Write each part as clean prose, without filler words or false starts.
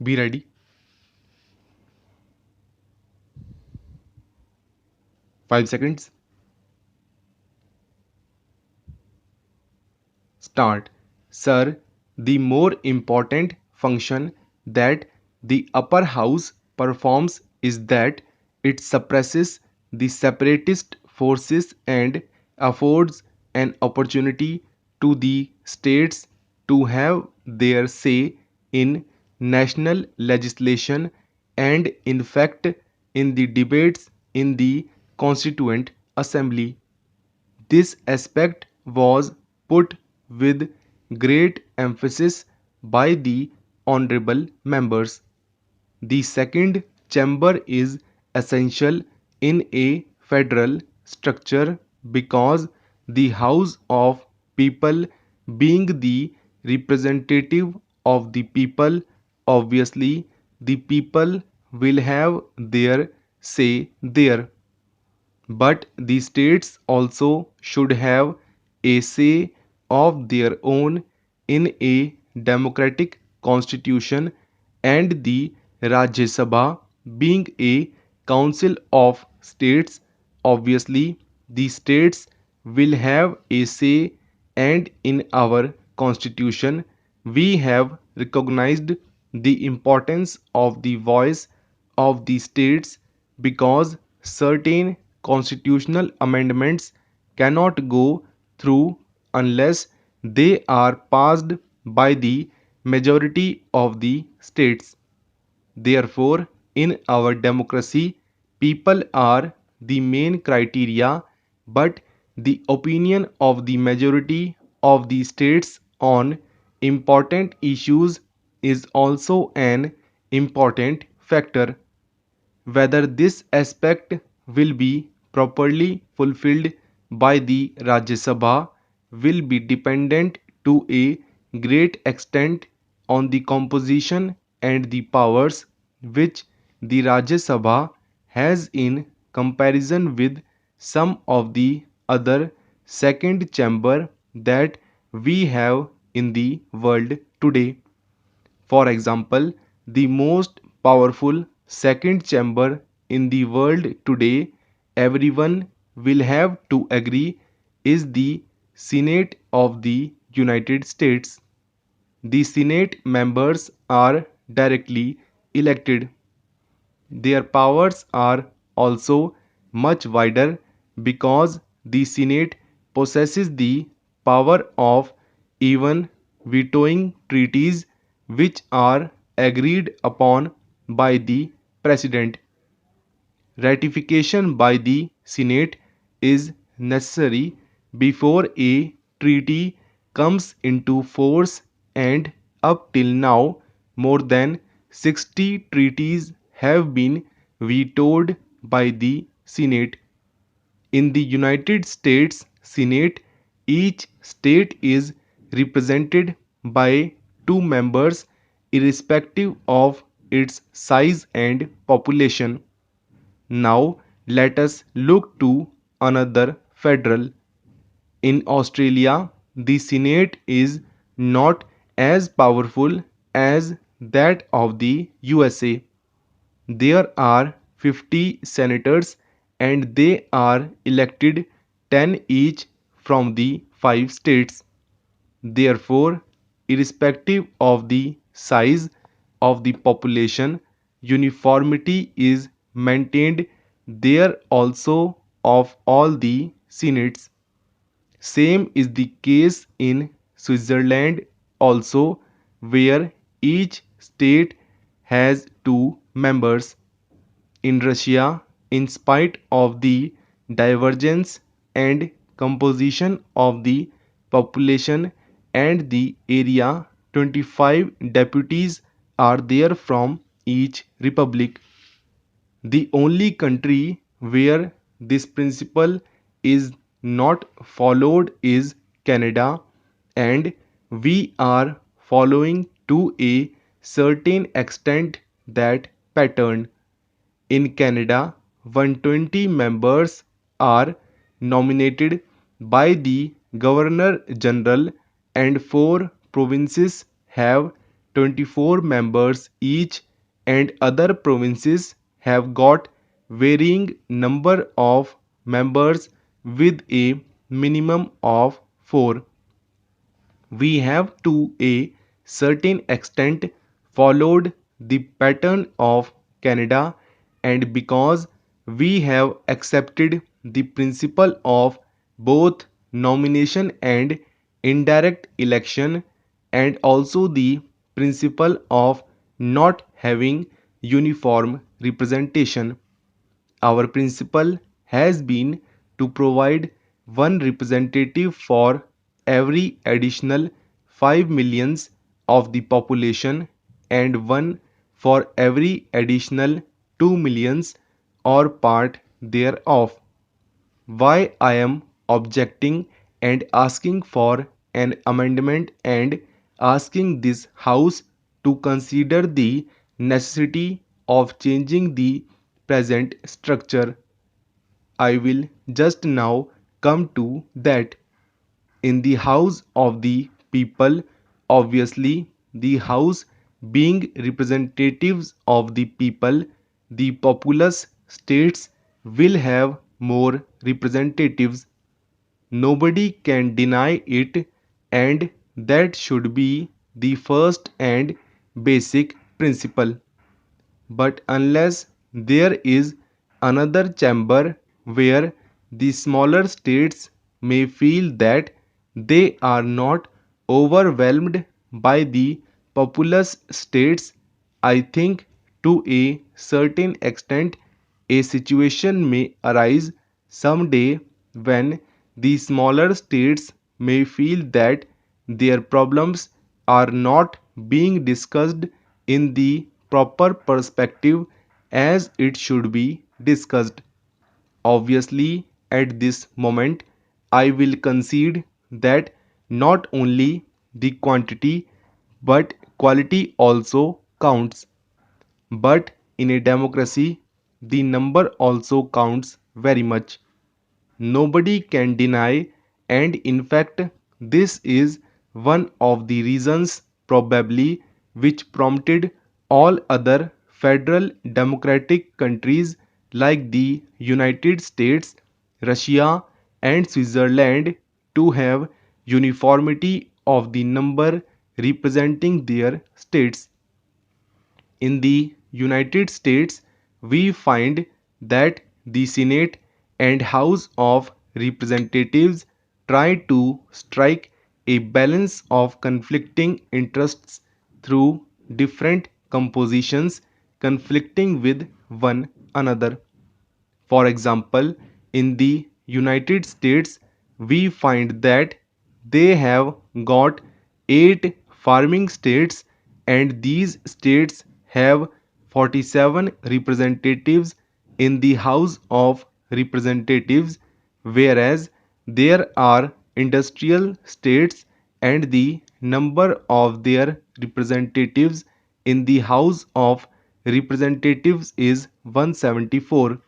Be ready. 5 seconds. Start. Sir, the more important function that the upper house performs is that it suppresses the separatist forces and affords an opportunity to the states to have their say in national legislation and in fact in the debates in the Constituent Assembly. This aspect was put with great emphasis by the honorable members. The second chamber is essential in a federal structure because the House of People, being the representative of the people, obviously the people will have their say there. But the states also should have a say of their own in a democratic constitution, and the Rajya Sabha, being a council of states, obviously the states will have a say, and in our constitution we have recognized the importance of the voice of the states because certain constitutional amendments cannot go through unless they are passed by the majority of the states. Therefore, in our democracy, people are the main criteria, but the opinion of the majority of the states on important issues is also an important factor. Whether this aspect will be properly fulfilled by the Rajya Sabha will be dependent to a great extent on the composition and the powers which the Rajya Sabha has in comparison with some of the other second chamber that we have in the world today. For example, the most powerful second chamber in the world today, everyone will have to agree, is the Senate of the United States. The Senate members are directly elected. Their powers are also much wider because the Senate possesses the power of even vetoing treaties which are agreed upon by the President. Ratification by the Senate is necessary before a treaty comes into force, and up till now, more than 60 treaties have been vetoed by the Senate. In the United States Senate, each state is represented by two members irrespective of its size and population. Now let us look to another federal. In Australia, the Senate is not as powerful as that of the USA. There are 50 senators and they are elected 10 each from the 5 states. Therefore, irrespective of the size of the population, uniformity is maintained there also of all the senates. Same is the case in Switzerland also, where each state has two members. In Russia, in spite of the divergence and composition of the population and the area, 25 deputies are there from each republic. The only country where this principle is not followed is Canada, and we are following to a certain extent that pattern. In Canada, 120 members are nominated by the Governor General, and 4 provinces have 24 members each, and other provinces have got varying number of members with a minimum of 4. We have to a certain extent followed the pattern of Canada, and because we have accepted the principle of both nomination and indirect election, and also the principle of not having uniform representation, our principle has been to provide one representative for every additional 5 millions of the population and one for every additional 2 millions or part thereof. Why I am objecting and asking for an amendment and asking this House to consider the necessity of changing the present structure. I will just now come to that. In the House of the People, obviously, the House being representatives of the people, the populous states will have more representatives. Nobody can deny it, and that should be the first and basic principle. But unless there is another chamber where the smaller states may feel that they are not overwhelmed by the populous states, I think to a certain extent a situation may arise someday when the smaller states may feel that their problems are not being discussed in the proper perspective as it should be discussed. Obviously, at this moment, I will concede that not only the quantity but quality also counts. But in a democracy, the number also counts very much. Nobody can deny, and in fact, this is one of the reasons probably which prompted all other federal democratic countries like the United States, Russia, and Switzerland to have uniformity of the number representing their states. In the United States, we find that the Senate and House of Representatives try to strike a balance of conflicting interests through different compositions conflicting with one another. For example, in the United States, we find that they have got 8 farming states, and these states have 47 representatives in the House of Representatives, whereas there are industrial states and the number of their representatives in the House of Representatives is 174.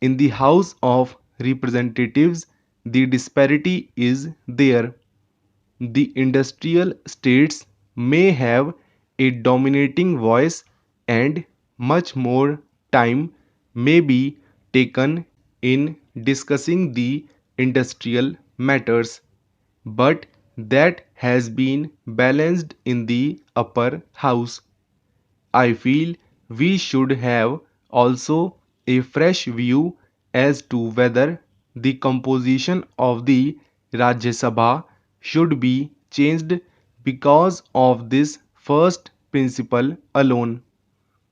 In the House of Representatives, the disparity is there. The industrial states may have a dominating voice, and much more time may be taken in discussing the industrial matters. But that has been balanced in the upper house. I feel we should have also a fresh view as to whether the composition of the Rajya Sabha should be changed because of this first principle alone.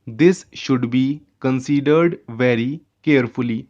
This should be considered very carefully.